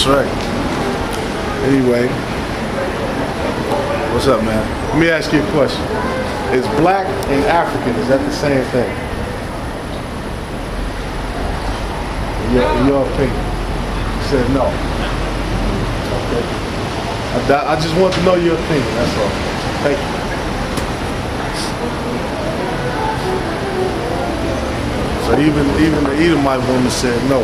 That's right. Anyway, what's up, man? Let me ask you a question. Is black and African, is that the same thing? In your opinion? You said no. Okay. I just want to know your opinion, that's all. Thank you. So even the Edomite woman said no.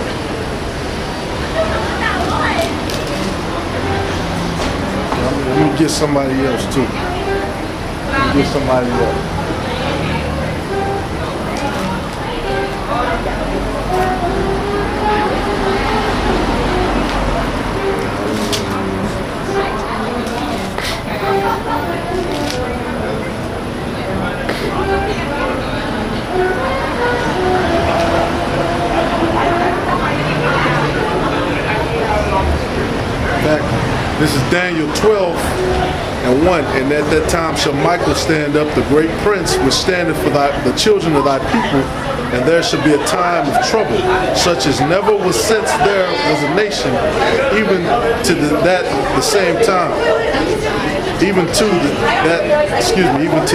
Let me get somebody else too. Let me get somebody else. This is Daniel 12:1. And at that time shall Michael stand up, the great prince, which standeth for the children of thy people. And there shall be a time of trouble, such as never was since there was a nation, even to the same time. Even to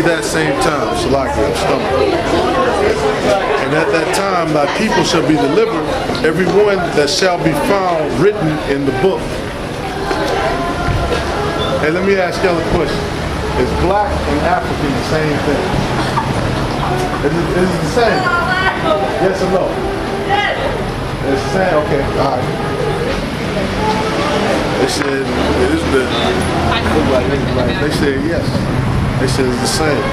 that same time. Shalaki, I'm stumbling. And at that time thy people shall be delivered, every one that shall be found written in the book. Hey, let me ask y'all a question. Is black and African the same thing? Is it the same? Yes or no? Yes. It's the same? Okay, all right. They said, they said yes. They said it's the same.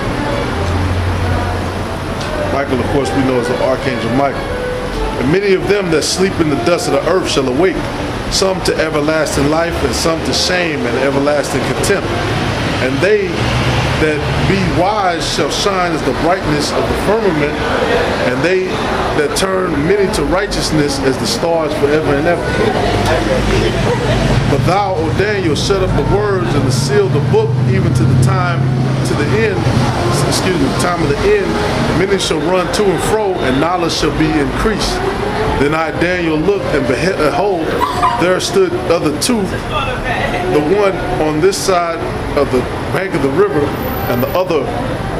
Michael, of course, we know is the Archangel Michael. And many of them that sleep in the dust of the earth shall awake, some to everlasting life, and some to shame and everlasting contempt. And they that be wise shall shine as the brightness of the firmament, and they that turn many to righteousness as the stars forever and ever. But thou, O Daniel, shut up the words and seal the book, even to the time of the end. Many shall run to and fro, and knowledge shall be increased. Then I, Daniel, looked, and behold, there stood other two, the one on this side of the bank of the river, and the other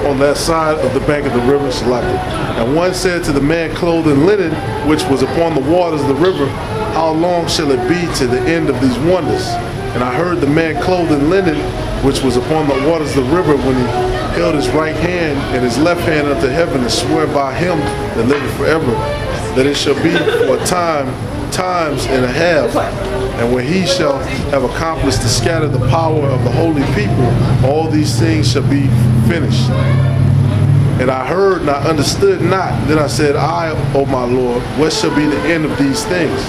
on that side of the bank of the river, Shalaki. And one said to the man clothed in linen, which was upon the waters of the river, how long shall it be to the end of these wonders? And I heard the man clothed in linen, which was upon the waters of the river, when he held his right hand and his left hand unto heaven, and swear by him that liveth forever, that it shall be for a times and a half, and when he shall have accomplished to scatter the power of the holy people, all these things shall be finished. And I heard and I understood not. Then I said, O my Lord, what shall be the end of these things?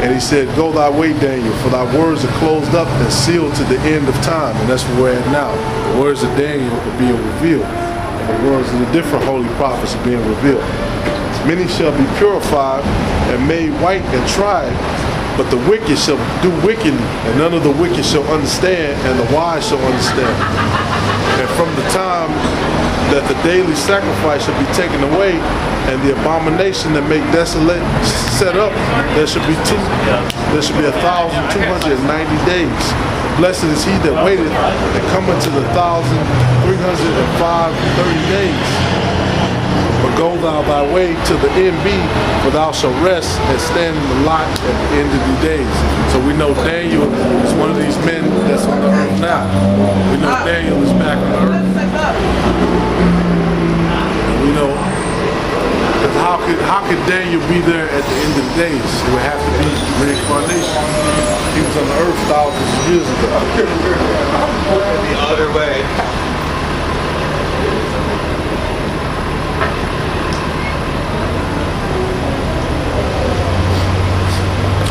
And he said, go thy way, Daniel, for thy words are closed up and sealed to the end of time. And that's where we're at now. The words of Daniel are being revealed. And the words of the different holy prophets are being revealed. Many shall be purified and made white and tried, but the wicked shall do wickedly, and none of the wicked shall understand, and the wise shall understand. And from the time that the daily sacrifice shall be taken away, and the abomination that make desolate set up, there shall be 1,290 days. Blessed is he that waiteth, and cometh to the 1,305 days. But go thou thy way to the end be, for thou shalt rest and stand in the lot at the end of the days. So we know Daniel is one of these men that's on the earth now. We know Daniel is back on the earth. And we know, because how could Daniel be there at the end of the days? It would have to be reincarnation. He was on the earth thousands of years ago. The other way.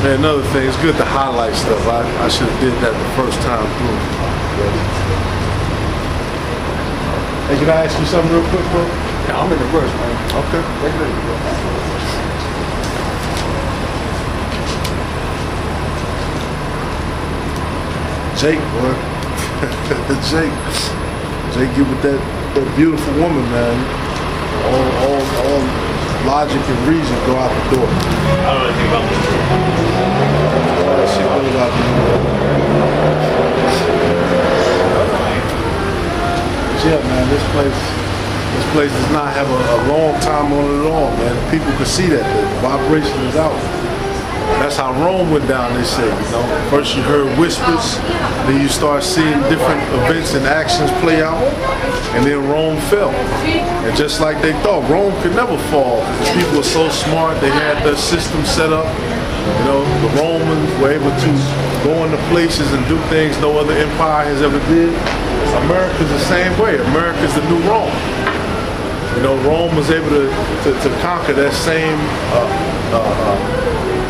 And another thing, it's good to highlight stuff. I should have did that the first time through. Hey, can I ask you something real quick, bro? Yeah, I'm in the rush, man. Okay. Jake, boy. Jake get with that beautiful woman, man. All logic and reason go out the door. I don't know anything about this. She goes out place does not have a long time on it at all, man. People can see that. The vibration is out. That's how Rome went down, they say, you know. First you heard whispers, then you start seeing different events and actions play out, and then Rome fell. And just like they thought, Rome could never fall. The people were so smart, they had their system set up. You know, the Romans were able to go into places and do things no other empire has ever did. America's the same way. America's the new Rome. You know, Rome was able to conquer that same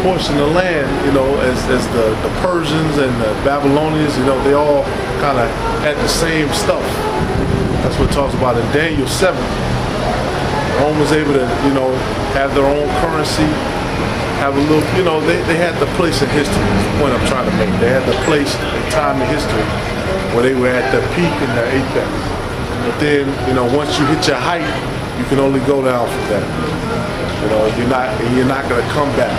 portion of land, you know, as the Persians and the Babylonians, you know, they all kind of had the same stuff. That's what it talks about in Daniel 7. Rome was able to, you know, have their own currency, have a little, you know, they had the place in history, is the point I'm trying to make. They had the place and time in history where they were at their peak and their apex. But then, you know, once you hit your height, you can only go down from that. You know, you're not going to come back,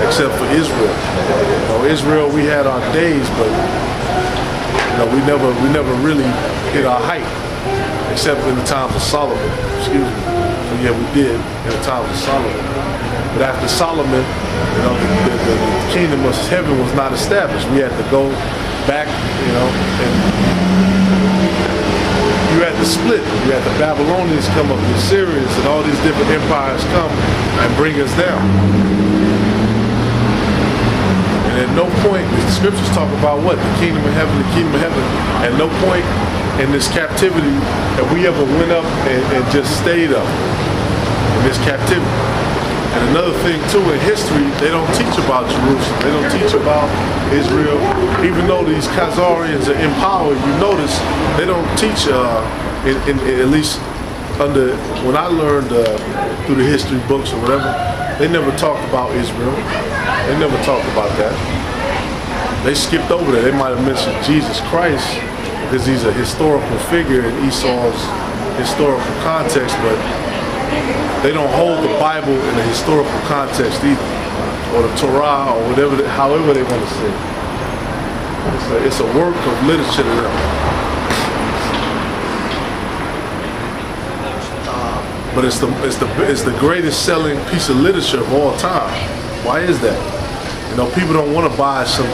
except for Israel. You know, Israel, we had our days, but you know, we never really hit our height, except in the times of Solomon. Excuse me. So yeah, we did in the times of Solomon. But after Solomon, you know, the kingdom of heaven was not established. We had to go back, you know, and you had to split. You had the Babylonians come up, the Assyrians, and all these different empires come and bring us down. And at no point, the scriptures talk about what? The kingdom of heaven, the kingdom of heaven. At no point in this captivity have we ever went up and just stayed up in this captivity. And another thing too, in history, they don't teach about Jerusalem. They don't teach about Israel. Even though these Khazarians are in power, you notice they don't teach, at least under, when I learned through the history books or whatever, they never talked about Israel. They never talked about that. They skipped over that. They might have mentioned Jesus Christ because he's a historical figure in Esau's historical context, but they don't hold the Bible in a historical context either, or the Torah, or whatever, however they want to say it. It's a work of literature to them. But it's the greatest selling piece of literature of all time. Why is that? You know, people don't want to buy some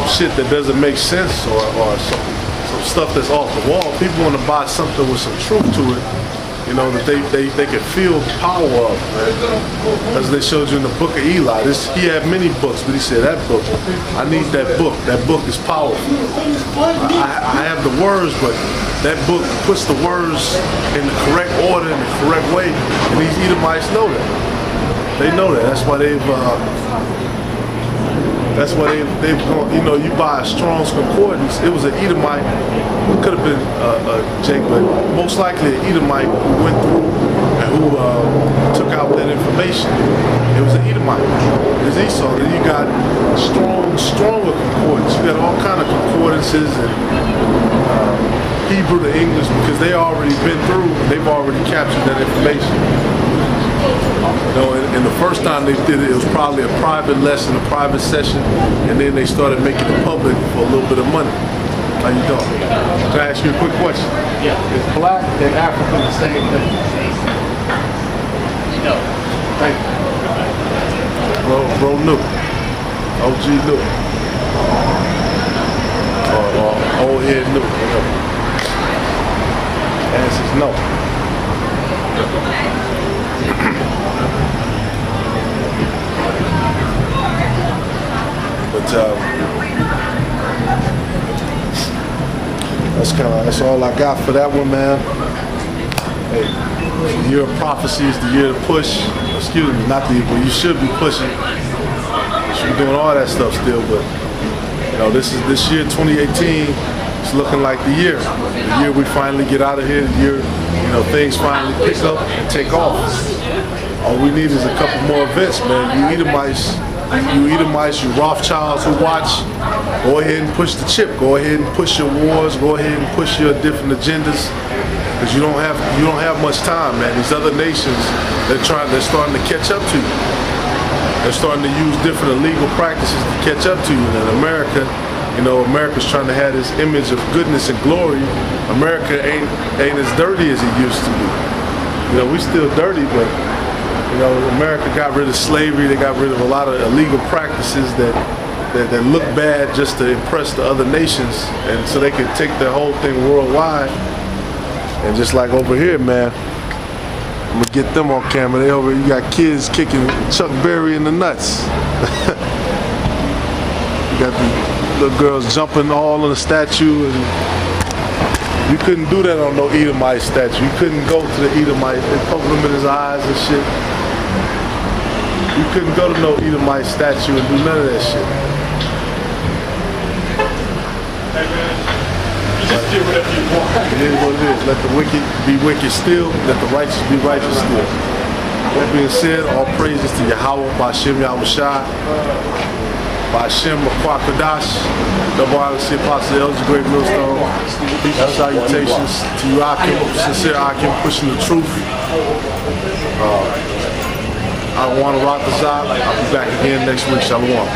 shit that doesn't make sense, or some stuff that's off the wall. People want to buy something with some truth to it. You know, that they can feel the power of, man. As they showed you in the book of Eli. He had many books, but he said, that book, I need that book. That book is powerful. I have the words, but that book puts the words in the correct order, in the correct way. And these Edomites know that. They know that. That's why they've gone, you know, you buy a Strong's Concordance, it was an Edomite, it could have been Jake, but most likely an Edomite who went through and who took out that information. It was an Edomite. It was Esau. Then you got stronger concordance. You got all kind of concordances and Hebrew to English, because they already been through, they've already captured that information. You know, and the first time they did it, it was probably a private lesson, a private session, and then they started making it public for a little bit of money. How you doing? Can I ask you a quick question? Yeah. Is black and African the same thing? No. Thank you. Bro knew. OG knew. Or old head knew. Answer is no. But that's all I got for that one, man. Hey, the year of prophecy is the year to push. Excuse me, not the year, but you should be pushing. You should be doing all that stuff still, but you know, this year 2018. It's looking like the year we finally get out of here, the year, you know, things finally pick up and take off. All we need is a couple more events, man. You Edomites, you Rothschilds who watch, go ahead and push the chip. Go ahead and push your wars. Go ahead and push your different agendas, because you don't have much time, man. These other nations, they're starting to catch up to you. They're starting to use different illegal practices to catch up to you. And in America, You know, America's trying to have this image of goodness and glory. America ain't as dirty as it used to be. You know, we still dirty, but you know, America got rid of slavery. They got rid of a lot of illegal practices that look bad just to impress the other nations, and so they can take their whole thing worldwide. And just like over here, man, I'm gonna get them on camera. They over, you got kids kicking Chuck Berry in the nuts. You got the little girls jumping all on the statue, and you couldn't do that on no Edomite statue. You couldn't go to the Edomite and poke him in his eyes and shit. You couldn't go to no Edomite statue and do none of that shit. Hey man, you just do whatever you want. It is what it is. Let the wicked be wicked still. Let the righteous be righteous still. That being said, all praises to Yahweh, Ba'Shem Yahushua, Ba'Shem Makwakadash, double honor to the Apostle Elder, Great Millstone. Peace and salutations to you, Akim, sincere Akim, pushing the truth. I want to rock the Zab. I'll be back again next week. Shalom.